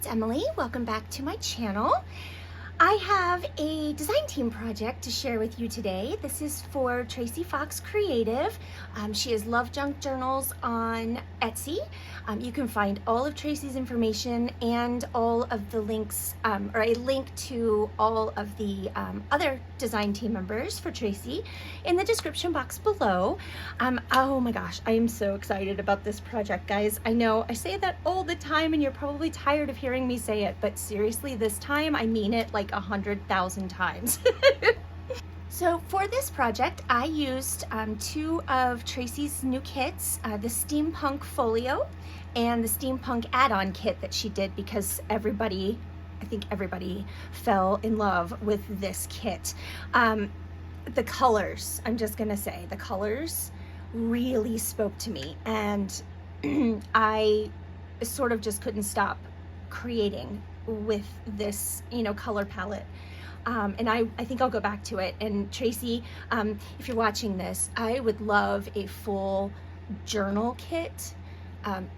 Emily. Welcome back to my channel. I have a design team project to share with you today. This is for Tracie Fox Creative. She has Love Junk Journals on Etsy. You can find all of Tracie's information and all of the links, or a link to all of the other design team members for Tracie in the description box below. Oh my gosh, I am so excited about this project, guys. I know I say that all the time and you're probably tired of hearing me say it, but seriously, this time I mean it like 100,000 times. So for this project, I used two of Tracie's new kits, the Steampunk Folio and the Steampunk add-on kit that she did because I think everybody fell in love with this kit. The colors, I'm just gonna say, the colors really spoke to me, and I sort of just couldn't stop creating with this, color palette. And I think I'll go back to it. And Tracie, if you're watching this, I would love a full journal kit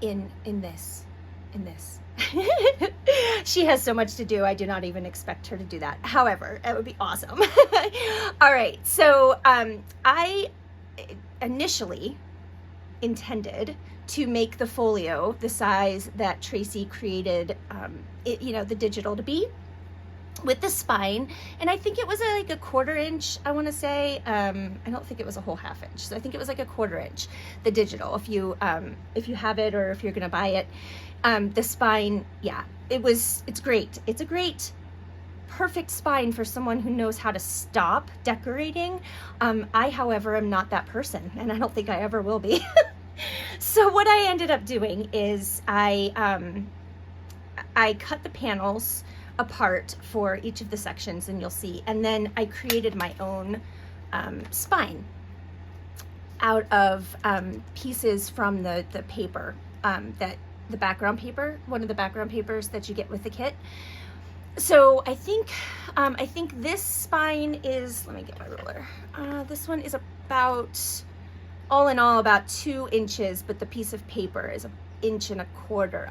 in this. She has so much to do, I do not even expect her to do that. However, it would be awesome. All right, so I initially intended to make the folio the size that Tracie created the digital to be, with the spine, and I think it was like a 1/4 inch, I want to say. I don't think it was a whole 1/2 inch, so I think it was like a 1/4 inch, the digital, if you have it or if you're gonna buy it. The spine, yeah, it's great. It's a great, perfect spine for someone who knows how to stop decorating. I, however, am not that person, and I don't think I ever will be. So what I ended up doing is I cut the panels apart for each of the sections, and you'll see, and then I created my own spine out of pieces from the paper, that the background paper, one of the background papers that you get with the kit. So I think this spine is, let me get my ruler, this one is about, all in all, about 2 inches, but the piece of paper is 1.25 inches,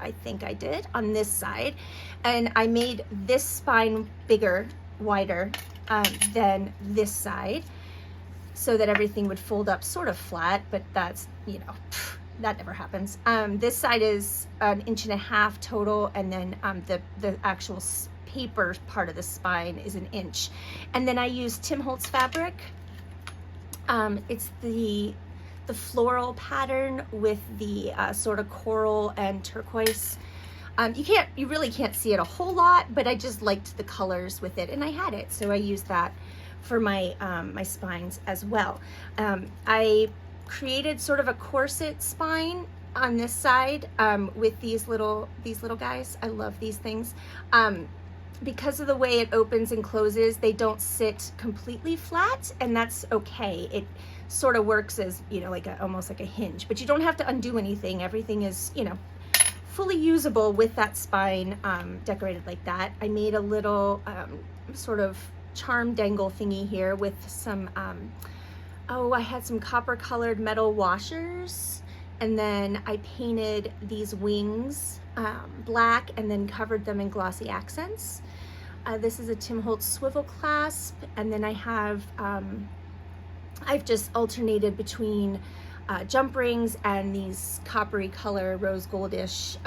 I think I did, on this side. And I made this spine bigger, wider than this side, so that everything would fold up sort of flat, but that's, that never happens. This side is 1.5 inches total, and then the actual paper part of the spine is 1 inch. And then I used Tim Holtz fabric. It's the floral pattern with the sort of coral and turquoise. You really can't see it a whole lot, but I just liked the colors with it, and I had it, so I used that for my my spines as well. I created sort of a corset spine on this side with these little guys. I love these things. Because of the way it opens and closes, they don't sit completely flat, and that's okay. It sort of works as, almost like a hinge, but you don't have to undo anything. Everything is, fully usable with that spine decorated like that. I made a little sort of charm dangle thingy here with some, I had some copper colored metal washers, and then I painted these wings black and then covered them in glossy accents. This is a Tim Holtz swivel clasp, and then I have, I've just alternated between jump rings and these coppery color, rose goldish,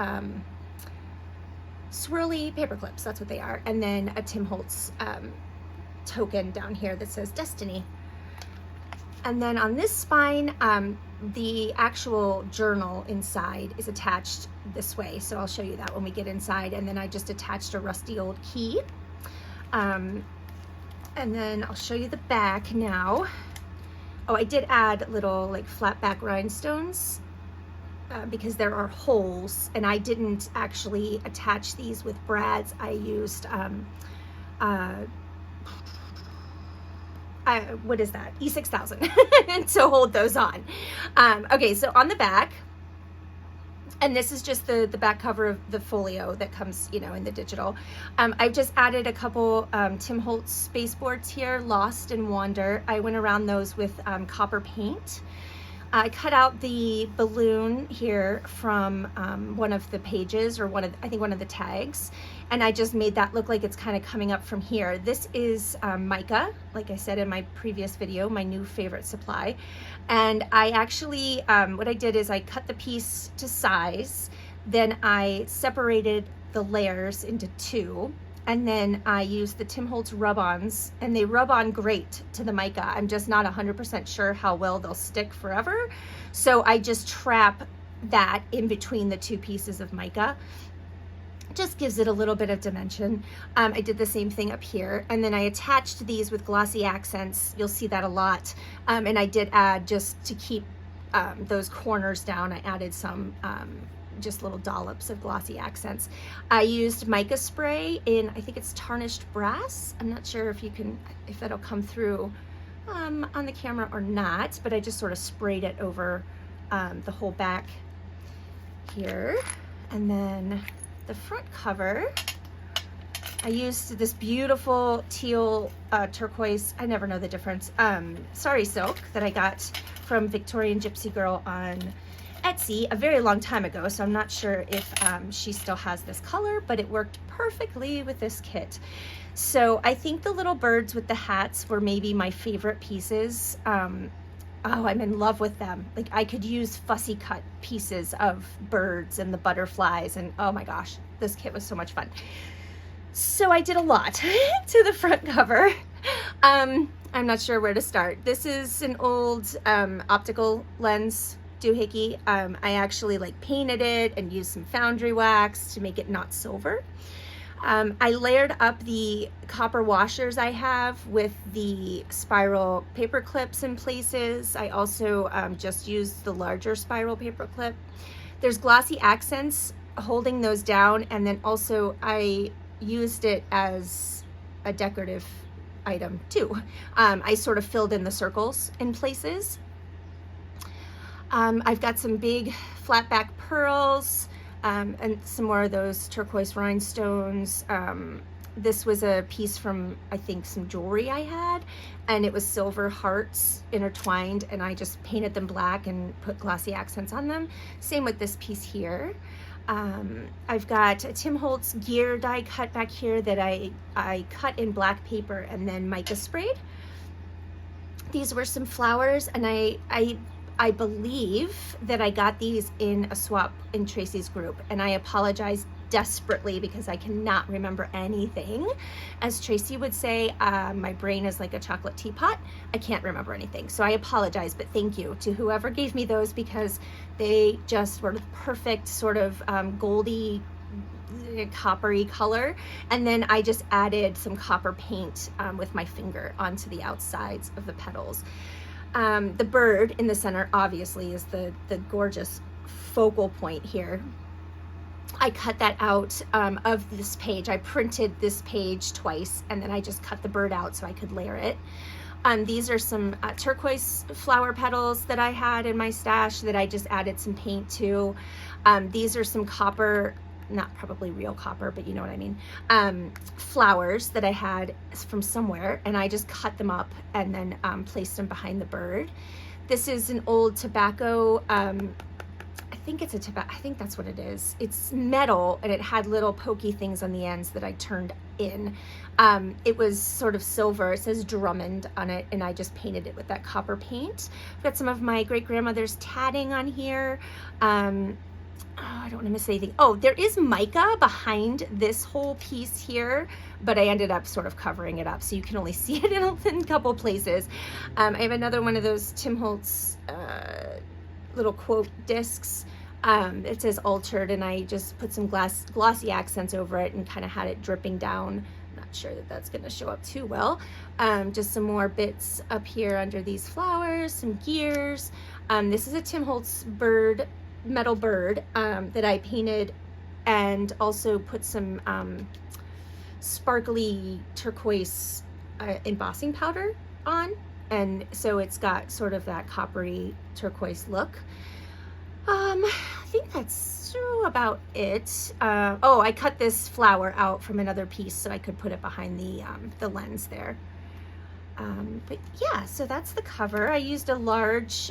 swirly paper clips. That's what they are. And then a Tim Holtz token down here that says Destiny. And then on this spine, the actual journal inside is attached this way, so I'll show you that when we get inside. And then I just attached a rusty old key. And then I'll show you the back now. Oh, I did add little like flat back rhinestones because there are holes, and I didn't actually attach these with brads. I used what is that? E6000 to hold those on. Okay, so on the back, and this is just the back cover of the folio that comes, in the digital. I've just added a couple Tim Holtz baseboards here, Lost and Wander. I went around those with copper paint. I cut out the balloon here from one of the pages, or I think one of the tags, and I just made that look like it's kind of coming up from here. This is mica, like I said in my previous video, my new favorite supply. And I actually, what I did is I cut the piece to size, then I separated the layers into two, and then I used the Tim Holtz rub-ons, and they rub on great to the mica. I'm just not 100% sure how well they'll stick forever. So I just trap that in between the two pieces of mica. Just gives it a little bit of dimension. I did the same thing up here, and then I attached these with glossy accents. You'll see that a lot. And I did add, just to keep those corners down, I added some just little dollops of glossy accents. I used mica spray in, I think it's tarnished brass. I'm not sure if that'll come through on the camera or not, but I just sort of sprayed it over the whole back here. And then the front cover, I used this beautiful teal turquoise, I never know the difference, sari silk that I got from Victorian Gypsy Girl on Etsy a very long time ago, so I'm not sure if she still has this color, but it worked perfectly with this kit. So I think the little birds with the hats were maybe my favorite pieces. Oh, I'm in love with them. Like, I could use fussy cut pieces of birds and the butterflies, and oh my gosh, this kit was so much fun. So I did a lot to the front cover. I'm not sure where to start. This is an old optical lens doohickey. I actually painted it and used some foundry wax to make it not silver. I layered up the copper washers I have with the spiral paper clips in places. I also just used the larger spiral paper clip. There's glossy accents holding those down, and then also I used it as a decorative item too. I sort of filled in the circles in places. I've got some big flat back pearls and some more of those turquoise rhinestones. This was a piece from, I think, some jewelry I had, and it was silver hearts intertwined, and I just painted them black and put glossy accents on them. Same with this piece here. I've got a Tim Holtz gear die cut back here that I cut in black paper and then mica sprayed. These were some flowers, and I believe that I got these in a swap in Tracie's group, and I apologize desperately because I cannot remember anything. As Tracie would say, my brain is like a chocolate teapot. I can't remember anything, so I apologize, but thank you to whoever gave me those, because they just were the perfect sort of goldy, coppery color. And then I just added some copper paint with my finger onto the outsides of the petals. The bird in the center obviously is the gorgeous focal point here. I cut that out of this page. I printed this page twice, and then I just cut the bird out so I could layer it. These are some turquoise flower petals that I had in my stash that I just added some paint to. These are some copper, not probably real copper, but you know what I mean, flowers that I had from somewhere, and I just cut them up and then placed them behind the bird. This is an old tobacco, I think that's what it is. It's metal, and it had little pokey things on the ends that I turned in. It was sort of silver. It says Drummond on it, and I just painted it with that copper paint. I've got some of my great-grandmother's tatting on here. I don't want to miss anything. Oh, there is mica behind this whole piece here, but I ended up sort of covering it up, so you can only see it in a couple places. I have another one of those Tim Holtz little quote discs. It says Altered, and I just put some glossy accents over it and kind of had it dripping down. I'm not sure that that's going to show up too well. Just some more bits up here under these flowers, some gears. This is a Tim Holtz bird, metal bird, that I painted and also put some sparkly turquoise embossing powder on, and so it's got sort of that coppery turquoise look. I think that's about it. Oh, I cut this flower out from another piece so I could put it behind the lens there. But yeah, so that's the cover. I used a large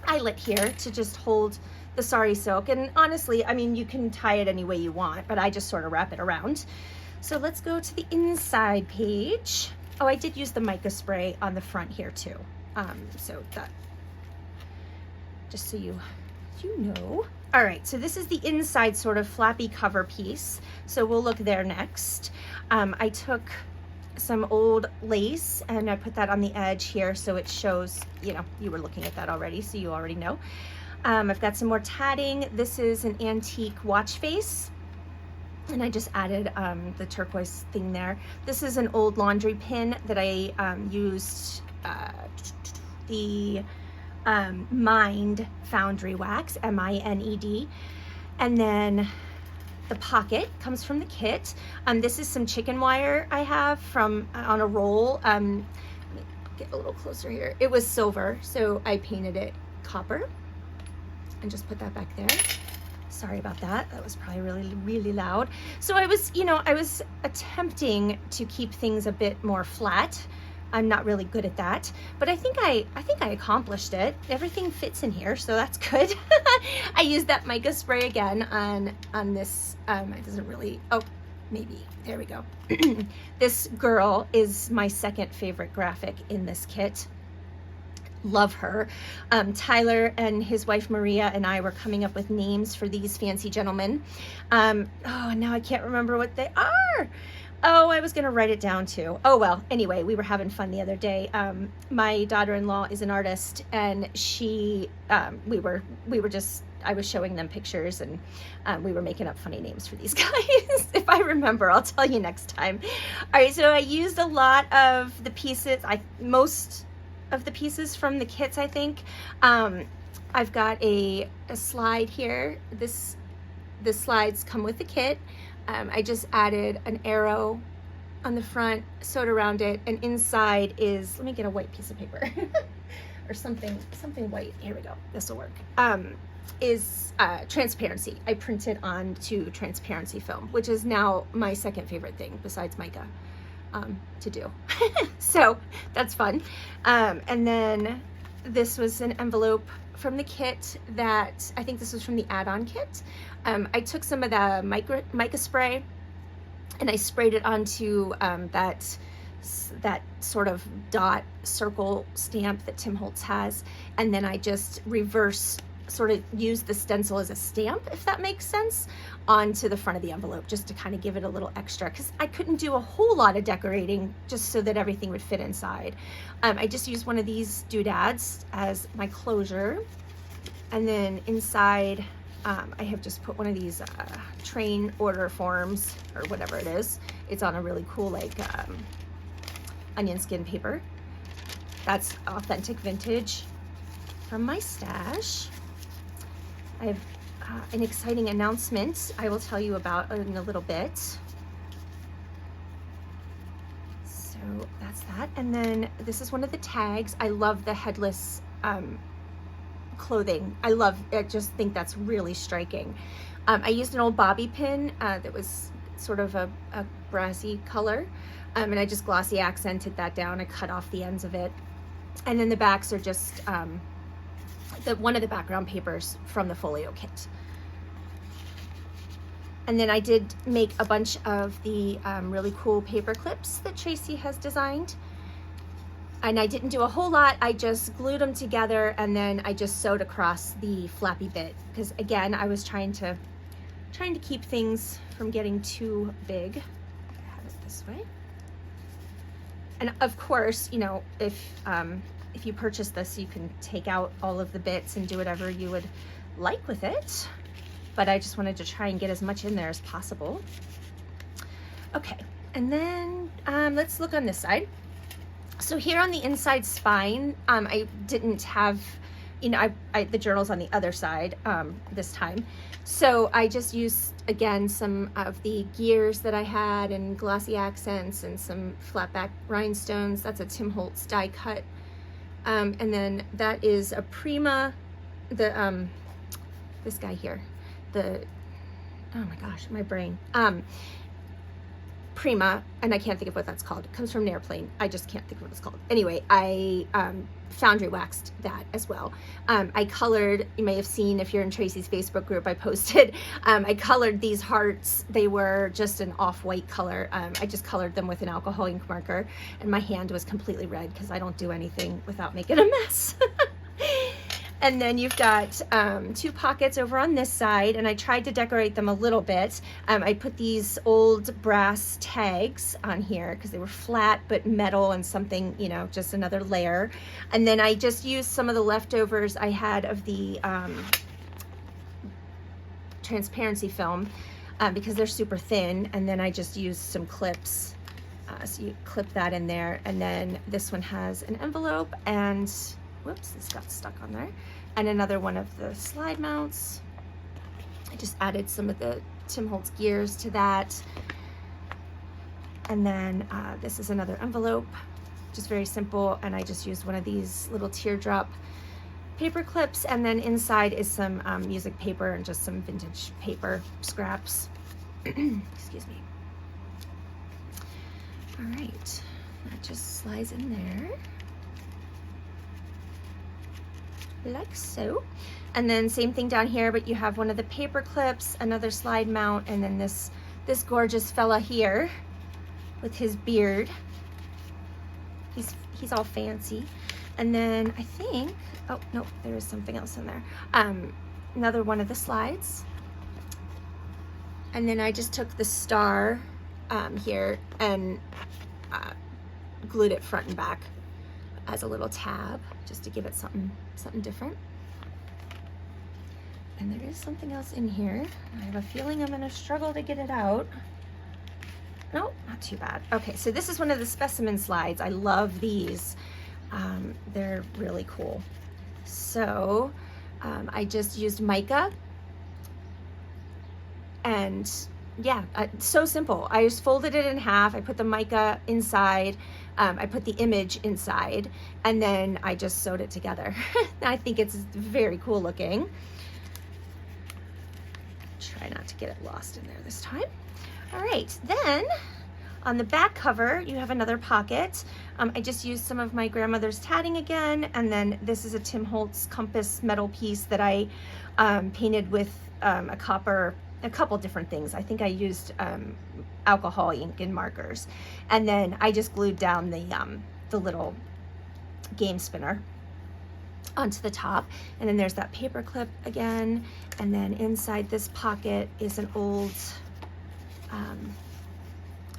eyelet here to just hold the sari silk. And honestly, I mean, you can tie it any way you want, but I just sort of wrap it around. So let's go to the inside page. Oh, I did use the mica spray on the front here too. So that, just so you know. All right, so this is the inside sort of flappy cover piece. So we'll look there next. I took some old lace and I put that on the edge here so it shows, you know, you were looking at that already, so you already know. I've got some more tatting. This is an antique watch face. And I just added the turquoise thing there. This is an old laundry pin that I used the Mind Foundry Wax, M-I-N-E-D. And then the pocket comes from the kit. This is some chicken wire I have from on a roll. Let me get a little closer here. It was silver, so I painted it copper and just put that back there. Sorry about that. That was probably really, really loud. So I was, you know, I was attempting to keep things a bit more flat. I'm not really good at that, but I think I accomplished it. Everything fits in here, so that's good. I used that mica spray again on this. It doesn't really. Oh, maybe there we go. This girl is my second favorite graphic in this kit. Love her. Tyler and his wife Maria and I were coming up with names for these fancy gentlemen. Oh, now I can't remember what they are. Oh, I was gonna write it down too. Oh well, anyway, we were having fun the other day. My daughter-in-law is an artist, and she, I was showing them pictures, and we were making up funny names for these guys. If I remember, I'll tell you next time. All right, so I used a lot of the pieces, most of the pieces from the kits, I think. I've got a slide here. The slides come with the kit. I just added an arrow on the front, sewed around it, and inside is, let me get a white piece of paper or something white. Here we go. This will work. Is transparency. I printed onto transparency film, which is now my second favorite thing besides mica to do. So that's fun. And then this was an envelope from the kit that I think this was from the add-on kit. I took some of the mica spray and I sprayed it onto that sort of dot circle stamp that Tim Holtz has, and then I just sort of used the stencil as a stamp, if that makes sense, onto the front of the envelope, just to kind of give it a little extra, because I couldn't do a whole lot of decorating just so that everything would fit inside. I just used one of these doodads as my closure, and then inside I have just put one of these train order forms, or whatever it is. It's on a really cool, like, onion skin paper. That's authentic vintage from my stash. I have an exciting announcement I will tell you about in a little bit. So that's that. And then this is one of the tags. I love the headless clothing. I just think that's really striking. I used an old bobby pin that was sort of a brassy color, and I just glossy accented that down. I cut off the ends of it. And then the backs are just one of the background papers from the folio kit. And then I did make a bunch of the really cool paper clips that Tracie has designed. And I didn't do a whole lot. I just glued them together and then I just sewed across the flappy bit, because again, I was trying to keep things from getting too big. Have it this way. And of course, you know, if you purchase this, you can take out all of the bits and do whatever you would like with it. But I just wanted to try and get as much in there as possible. Okay, and then let's look on this side. So here on the inside spine, I didn't have, you know, the journal's on the other side this time. So I just used, again, some of the gears that I had and glossy accents and some flat back rhinestones. That's a Tim Holtz die cut. And then that is a Prima, this guy here, oh my gosh, my brain. Prima, and I can't think of what that's called. It comes from an airplane. I just can't think of what it's called. Anyway, I foundry waxed that as well. I colored, you may have seen if you're in Tracie's Facebook group, I posted, I colored these hearts. They were just an off-white color. I just colored them with an alcohol ink marker, and my hand was completely red because I don't do anything without making a mess. And then you've got 2 pockets over on this side, and I tried to decorate them a little bit. I put these old brass tags on here because they were flat but metal and something, you know, just another layer. And then I just used some of the leftovers I had of the transparency film because they're super thin, and then I just used some clips. So you clip that in there, and then this one has an envelope, and whoops, this got stuck on there, and another one of the slide mounts. I just added some of the Tim Holtz gears to that. And then this is another envelope, just very simple, and I just used one of these little teardrop paper clips, and then inside is some music paper and just some vintage paper scraps. Excuse me. All right, that just slides in there. Like so. And then same thing down here, but you have one of the paper clips, another slide mount, and then this gorgeous fella here with his beard. He's all fancy. And then I think, oh no, there is something else in there. Another one of the slides. And then I just took the star here and glued it front and back as a little tab, just to give it something different. And there is something else in here. I have a feeling I'm gonna struggle to get it out. No, not too bad. Okay, so this is one of the specimen slides. I love these. They're really cool. So I just used mica, and yeah, so simple. I just folded it in half. I put the mica inside. I put the image inside, and then I just sewed it together. I think it's very cool looking. Try not to get it lost in there this time. All right, then on the back cover, you have another pocket. I just used some of my grandmother's tatting again, and then this is a Tim Holtz compass metal piece that I painted with a couple different things. I think I used alcohol ink and markers, and then I just glued down the little game spinner onto the top, and then there's that paper clip again, and then inside this pocket is an old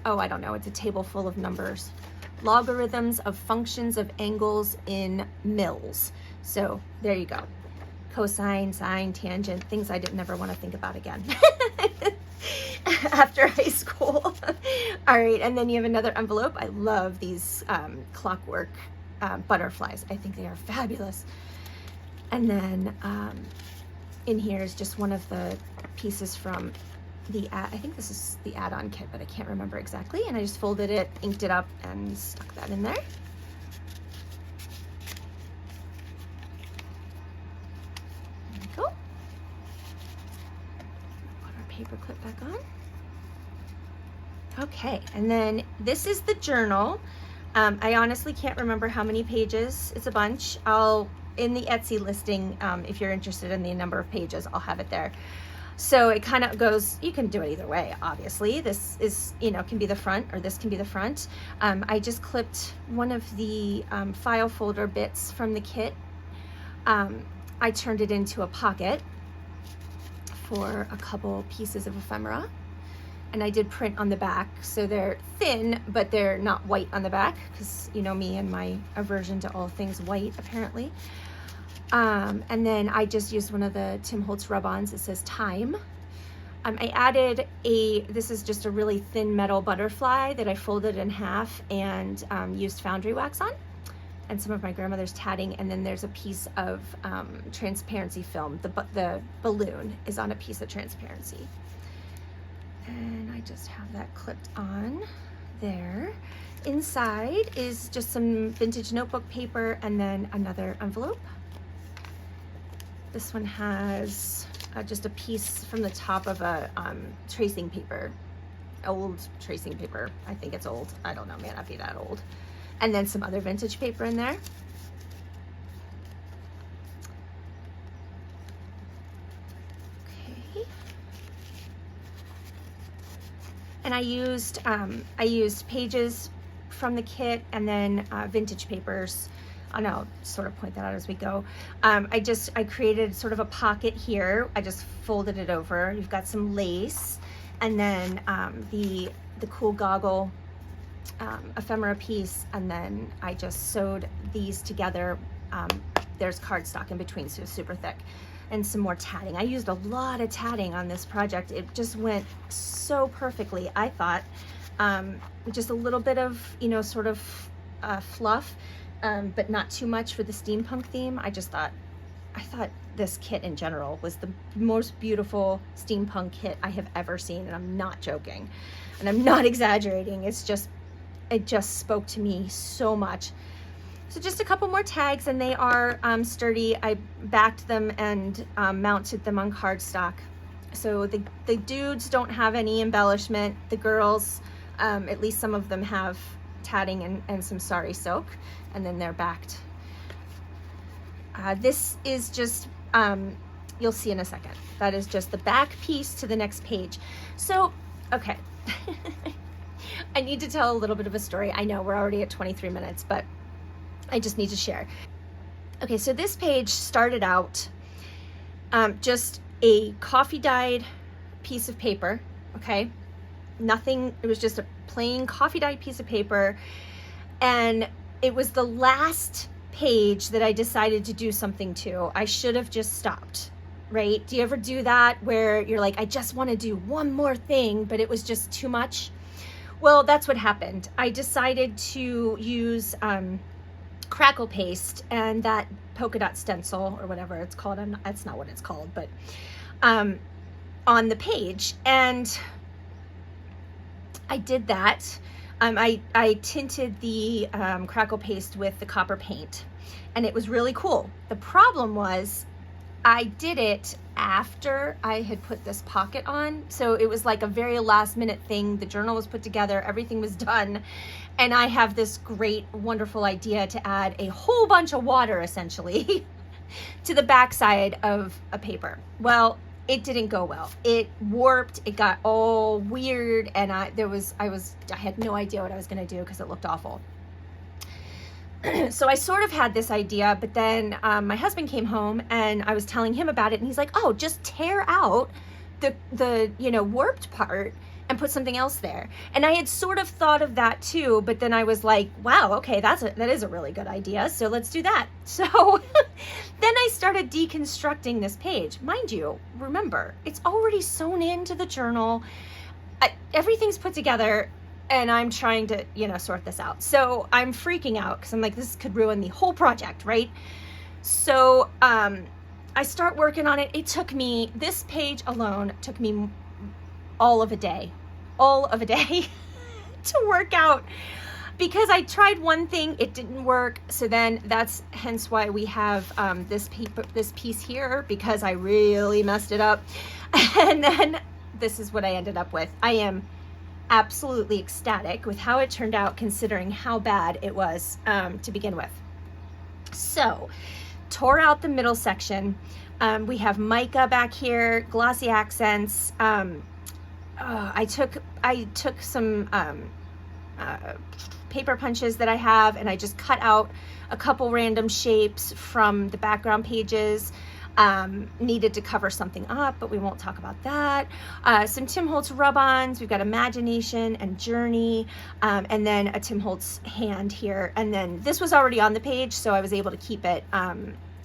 oh, I don't know, it's a table full of numbers. Logarithms of functions of angles in mils. So there you go. Cosine, sine, tangent, things I didn't ever want to think about again after high school. All right, and then you have another envelope. I love these clockwork butterflies. I think they are fabulous. And then in here is just one of the pieces from I think this is the add-on kit, but I can't remember exactly. And I just folded it, inked it up, and stuck that in there. There we go. Put our paper clip back on. Okay, and then this is the journal. I honestly can't remember how many pages. It's a bunch. In the Etsy listing, if you're interested in the number of pages, I'll have it there. So it kind of goes, you can do it either way, obviously. This is, you know, can be the front, or this can be the front. I just clipped one of the file folder bits from the kit. I turned it into a pocket for a couple pieces of ephemera. And I did print on the back, so they're thin, but they're not white on the back, because you know me and my aversion to all things white, apparently. And then I just used one of the Tim Holtz rub-ons. It says time. I added this is just a really thin metal butterfly that I folded in half and used foundry wax on, and some of my grandmother's tatting. And then there's a piece of transparency film. The balloon is on a piece of transparency. And I just have that clipped on there. Inside is just some vintage notebook paper, and then another envelope. This one has just a piece from the top of a tracing paper, old tracing paper. I think it's old. I don't know, may not be that old. And then some other vintage paper in there. And I used pages from the kit, and then vintage papers. And I'll sort of point that out as we go. I created sort of a pocket here. I just folded it over. You've got some lace, and then the cool goggle ephemera piece, and then I just sewed these together. There's cardstock in between, so super thick, and some more tatting. I used a lot of tatting on this project. It just went so perfectly, I thought. Just a little bit of, sort of fluff, but not too much for the steampunk theme. I thought this kit in general was the most beautiful steampunk kit I have ever seen, and I'm not joking, and I'm not exaggerating. It just spoke to me so much. So just a couple more tags, and they are sturdy. I backed them and mounted them on cardstock. So the dudes don't have any embellishment. The girls, at least some of them, have tatting and some sari silk, and then they're backed. This is just, you'll see in a second, that is just the back piece to the next page. So, okay. I need to tell a little bit of a story. I know we're already at 23 minutes, but I just need to share. Okay, so this page started out just a coffee dyed piece of paper, okay? Nothing, it was just a plain coffee dyed piece of paper, and it was the last page that I decided to do something to. I should have just stopped, right? Do you ever do that where you're like, I just want to do one more thing, but it was just too much? Well, that's what happened. I decided to use crackle paste and that polka dot stencil, or whatever it's called. That's not what it's called, but on the page. And I did that. I tinted the crackle paste with the copper paint, and it was really cool. The problem was I did it after I had put this pocket on. So it was like a very last minute thing. The journal was put together, everything was done. And I have this great, wonderful idea to add a whole bunch of water, essentially, to the backside of a paper. Well, it didn't go well. It warped, it got all weird, and I had no idea what I was gonna do because it looked awful. So I sort of had this idea, but then my husband came home and I was telling him about it, and he's like, oh, just tear out the warped part and put something else there. And I had sort of thought of that too, but then I was like, wow, okay, that is a really good idea, so let's do that. So then I started deconstructing this page. Mind you, remember, it's already sewn into the journal. Everything's put together, and I'm trying to, sort this out. So I'm freaking out because I'm like, this could ruin the whole project, right? So I start working on it. This page alone took me all of a day to work out, because I tried one thing, it didn't work. So then that's hence why we have this piece here, because I really messed it up. And then this is what I ended up with. I am absolutely ecstatic with how it turned out, considering how bad it was to begin with. So, tore out the middle section. We have mica back here, glossy accents. I took some paper punches that I have, and I just cut out a couple random shapes from the background pages. Needed to cover something up, but we won't talk about that. Some Tim Holtz rub-ons. We've got Imagination and Journey, and then a Tim Holtz hand here. And then this was already on the page, so I was able to keep it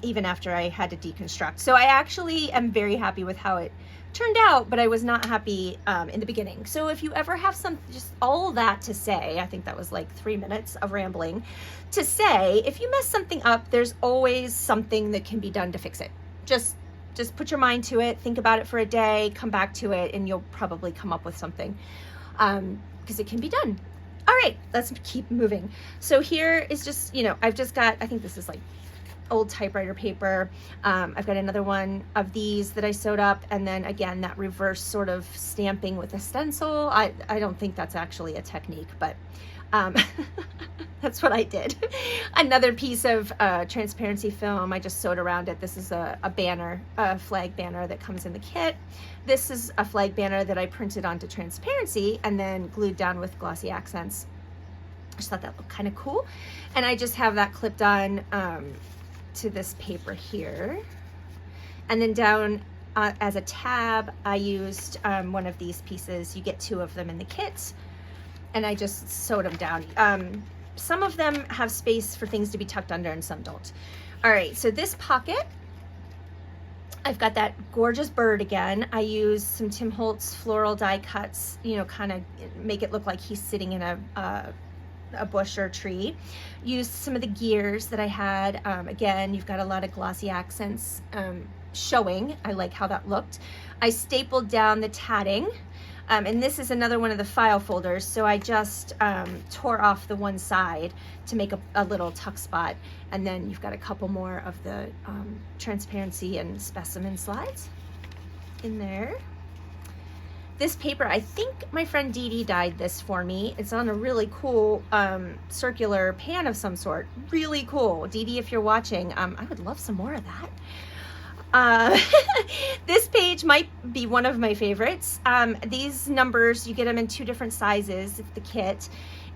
even after I had to deconstruct. So I actually am very happy with how it turned out, but I was not happy in the beginning. So if you ever have just all that to say, I think that was like 3 minutes of rambling, to say, if you mess something up, there's always something that can be done to fix it. Just put your mind to it, think about it for a day, come back to it, and you'll probably come up with something, because it can be done. All right, let's keep moving. So here is just, I've just got, I think this is like old typewriter paper. I've got another one of these that I sewed up, and then again, that reverse sort of stamping with a stencil. I don't think that's actually a technique, but That's what I did. Another piece of transparency film, I just sewed around it. This is a banner, a flag banner that comes in the kit. This is a flag banner that I printed onto transparency and then glued down with glossy accents. I just thought that looked kind of cool. And I just have that clipped on to this paper here. And then down as a tab, I used one of these pieces. You get 2 of them in the kit. And I just sewed them down. Some of them have space for things to be tucked under and some don't. All right, so this pocket, I've got that gorgeous bird again. I used some Tim Holtz floral die cuts, you know, kind of make it look like he's sitting in a bush or tree. Used some of the gears that I had. Again, you've got a lot of glossy accents showing. I like how that looked. I stapled down the tatting. And this is another one of the file folders, so I just tore off the one side to make a little tuck spot, and then you've got a couple more of the transparency and specimen slides in there. This paper, I think my friend Dee Dee dyed this for me. It's on a really cool circular pan of some sort. Really cool. Dee Dee, if you're watching, I would love some more of that. This page might be one of my favorites. These numbers, you get them in 2 different sizes, the kit,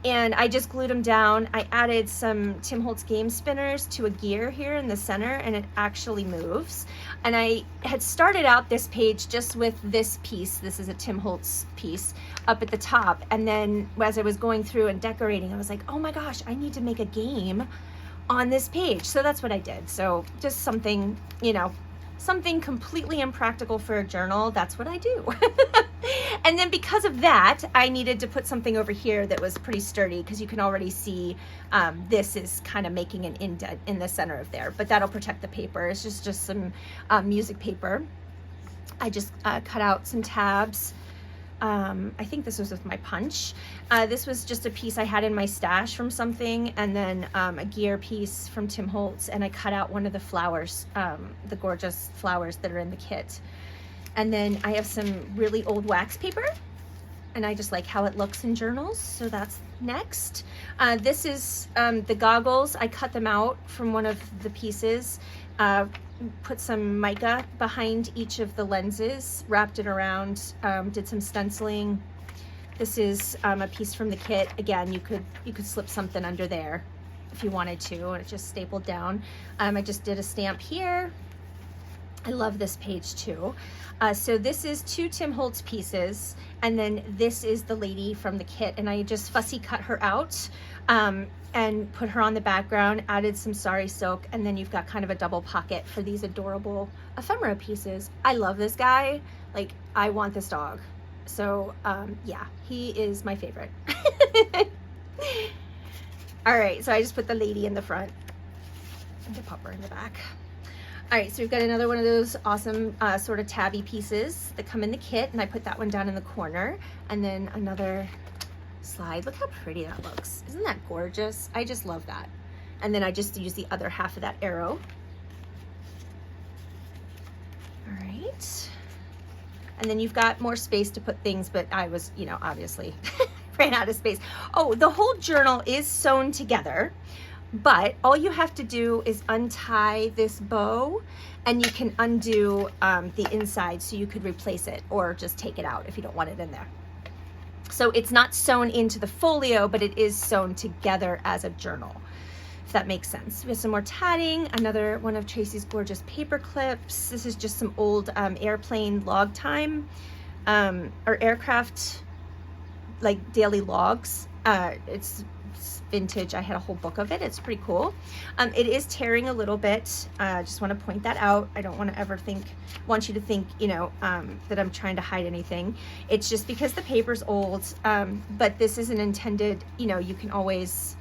and I just glued them down. I added some Tim Holtz game spinners to a gear here in the center, and it actually moves. And I had started out this page just with this piece. This is a Tim Holtz piece up at the top. And then as I was going through and decorating, I was like, oh my gosh, I need to make a game on this page. So that's what I did. So just something, you know, something completely impractical for a journal. That's what I do. And then because of that, I needed to put something over here that was pretty sturdy, because you can already see this is kind of making an indent in the center of there, but that'll protect the paper. It's just some music paper. I just cut out some tabs. I think this was with my punch. This was just a piece I had in my stash from something, and then a gear piece from Tim Holtz, and I cut out one of the flowers, the gorgeous flowers that are in the kit. And then I have some really old wax paper, and I just like how it looks in journals, so that's next. This is the goggles. I cut them out from one of the pieces, put some mica behind each of the lenses, wrapped it around, did some stenciling. This is a piece from the kit. Again, you could slip something under there if you wanted to, and it just stapled down. I just did a stamp here. I love this page too. So this is 2 Tim Holtz pieces, and then this is the lady from the kit, and I just fussy cut her out and put her on the background, added some sari silk, and then you've got kind of a double pocket for these adorable ephemera pieces. I love this guy. Like, I want this dog. So yeah, he is my favorite. All right, so I just put the lady in the front and the pupper in the back. All right, so we've got another one of those awesome sort of tabby pieces that come in the kit, and I put that one down in the corner, and then another slide. Look how pretty that looks. Isn't that gorgeous? I just love that. And then I just use the other half of that arrow. All right. And then you've got more space to put things, but I was, you know, obviously ran out of space. Oh, the whole journal is sewn together, but all you have to do is untie this bow, and you can undo the inside, so you could replace it or just take it out if you don't want it in there. So it's not sewn into the folio, but it is sewn together as a journal, if that makes sense. We have some more tatting, another one of Tracie's gorgeous paper clips. This is just some old airplane log time or aircraft, like daily logs. It's vintage. I had a whole book of it. It's pretty cool. It is tearing a little bit. Just want to point that out. I don't want to ever want you to think, you know, that I'm trying to hide anything. It's just because the paper's old, but this isn't intended, you know, you can always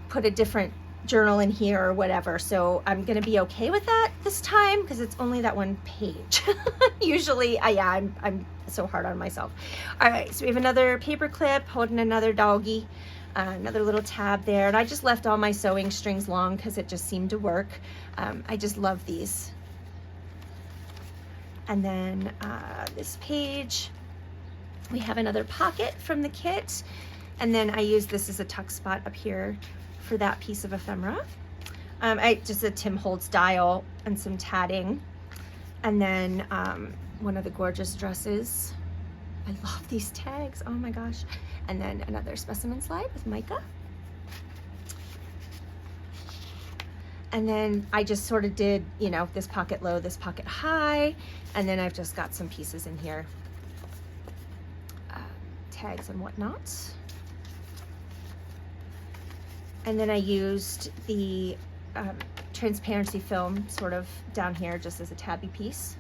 put a different journal in here or whatever. So I'm going to be okay with that this time, because it's only that one page. Usually, yeah, I'm so hard on myself. All right, so we have another paper clip holding another doggy. Another little tab there, and I just left all my sewing strings long because it just seemed to work. I just love these. And then this page, we have another pocket from the kit, And then I use this as a tuck spot up here for that piece of ephemera. Just a Tim Holtz dial and some tatting. And then one of the gorgeous dresses. I love these tags, oh my gosh. And then another specimen slide with mica. And then I just sort of did, you know, this pocket low, this pocket high. And then I've just got some pieces in here, tags and whatnot. And then I used the transparency film sort of down here just as a tabby piece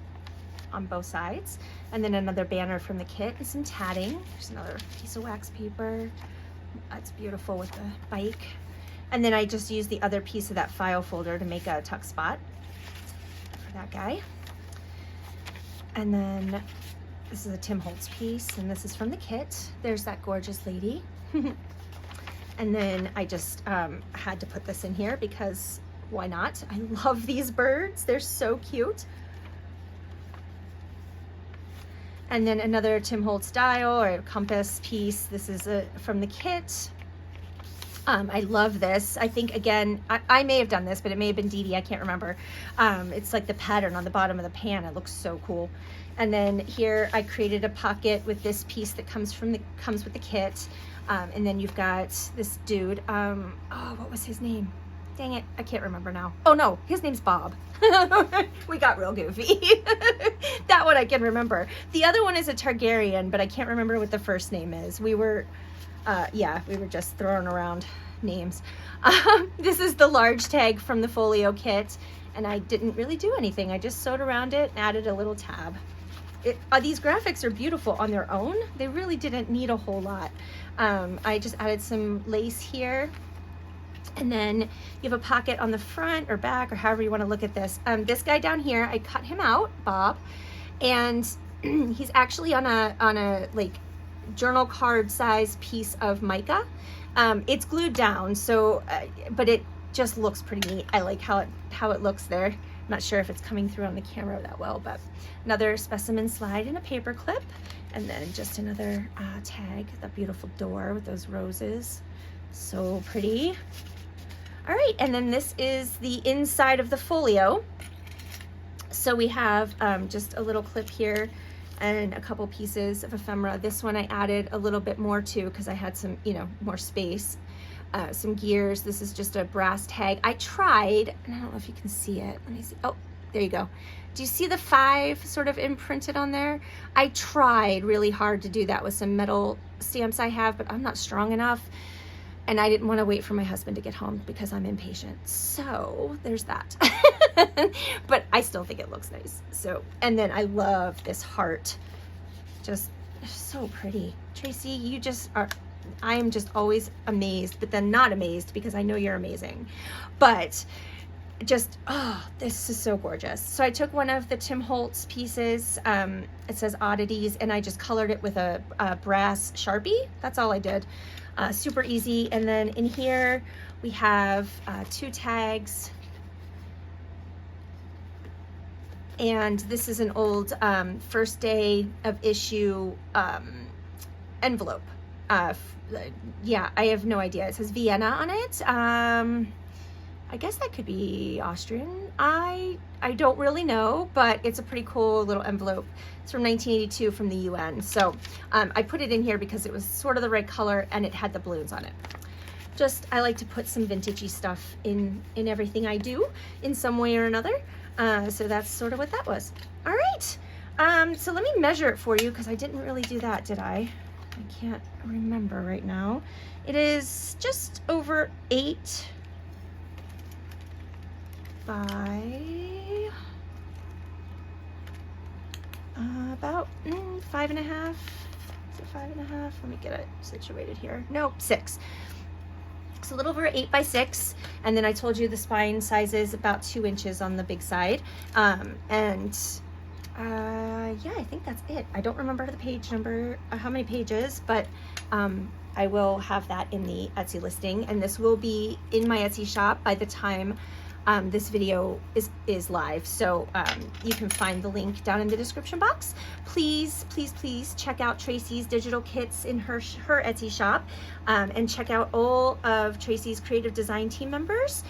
on both sides. And then another banner from the kit and some tatting. There's another piece of wax paper. That's beautiful with the bike. And then I just used the other piece of that file folder to make a tuck spot for that guy. And then this is a Tim Holtz piece, and this is from the kit. There's that gorgeous lady. And then I just had to put this in here because why not? I love these birds. They're so cute. And then another Tim Holtz dial or compass piece. This is from the kit. I love this. I think, again, I may have done this, but it may have been Dee Dee, I can't remember. It's like the pattern on the bottom of the pan. It looks so cool. And then here I created a pocket with this piece that comes with the kit. And then you've got this dude. Oh, what was his name? Dang it, I can't remember now. Oh no, his name's Bob. We got real goofy. That one I can remember. The other one is a Targaryen, but I can't remember what the first name is. We were just throwing around names. This is the large tag from the folio kit, and I didn't really do anything. I just sewed around it and added a little tab. These graphics are beautiful on their own. They really didn't need a whole lot. I just added some lace here. And then you have a pocket on the front or back or however you want to look at this. This guy down here, I cut him out, Bob, and he's actually on a like journal card size piece of mica. It's glued down, so but it just looks pretty neat. I like how it looks there. I'm not sure if it's coming through on the camera that well, but another specimen slide and a paper clip, and then just another tag, the beautiful door with those roses, so pretty. All right, and then this is the inside of the folio. So we have just a little clip here and a couple pieces of ephemera. This one I added a little bit more to because I had some, more space. Some gears. This is just a brass tag. I tried, and I don't know if you can see it. Let me see. Oh, there you go. Do you see the 5 sort of imprinted on there? I tried really hard to do that with some metal stamps I have, but I'm not strong enough. And I didn't want to wait for my husband to get home because I'm impatient. So there's that. But I still think it looks nice. So, and then I love this heart. Just so pretty. Tracie, you just are, I am just always amazed, but then not amazed because I know you're amazing. But just, oh, this is so gorgeous. So I took one of the Tim Holtz pieces. It says oddities, and I just colored it with a brass Sharpie. That's all I did. Super easy. And then in here we have 2 tags, and this is an old first day of issue envelope. Yeah, I have no idea. It says Vienna on it. I guess that could be Austrian. I don't really know, but it's a pretty cool little envelope. It's from 1982 from the UN. So I put it in here because it was sort of the right color and it had the balloons on it. Just, I like to put some vintagey stuff in everything I do in some way or another. So that's sort of what that was. All right. So let me measure it for you because I didn't really do that, did I? I can't remember right now. It is just over 8 by about 5.5. Is it 5.5? Let me get it situated here. No, 6. It's a little over 8 by 6. And then I told you the spine size is about 2 inches on the big side. Yeah, I think that's it. I don't remember the page number, how many pages, but I will have that in the Etsy listing, and this will be in my Etsy shop by the time this video is live. So you can find the link down in the description box. Please, please, please check out Tracie's digital kits in her Etsy shop, and check out all of Tracie's creative design team members.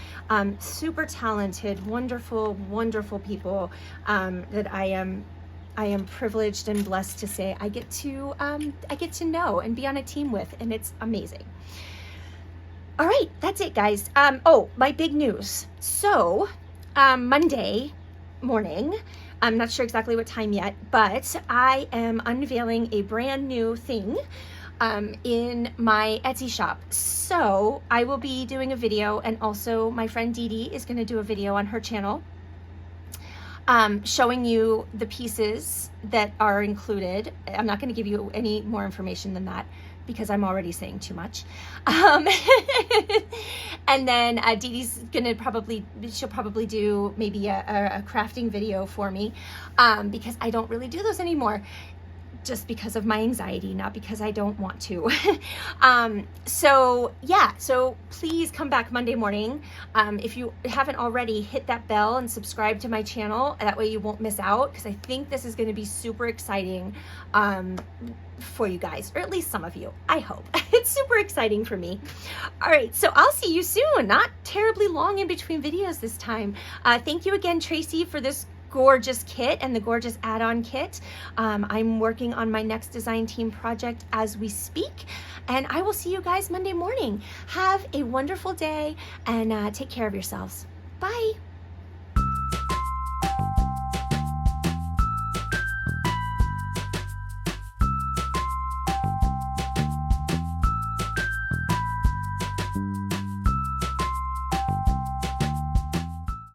Super talented, wonderful, wonderful people that I am privileged and blessed to say I get to know and be on a team with, and it's amazing. All right, that's it, guys. Oh, my big news. So, Monday morning, I'm not sure exactly what time yet, but I am unveiling a brand new thing in my Etsy shop. So I will be doing a video, and also my friend Dee Dee is going to do a video on her channel, showing you the pieces that are included. I'm not going to give you any more information than that, because I'm already saying too much. And then Dee Dee's gonna she'll probably do maybe a crafting video for me, because I don't really do those anymore, just because of my anxiety, not because I don't want to. So yeah, so please come back Monday morning. If you haven't already, hit that bell and subscribe to my channel. That way you won't miss out, because I think this is going to be super exciting for you guys, or at least some of you. I hope. It's super exciting for me. All right, so I'll see you soon. Not terribly long in between videos this time. Thank you again, Tracie, for this gorgeous kit and the gorgeous add-on kit. I'm working on my next design team project as we speak, and I will see you guys Monday morning. Have a wonderful day, and take care of yourselves. Bye.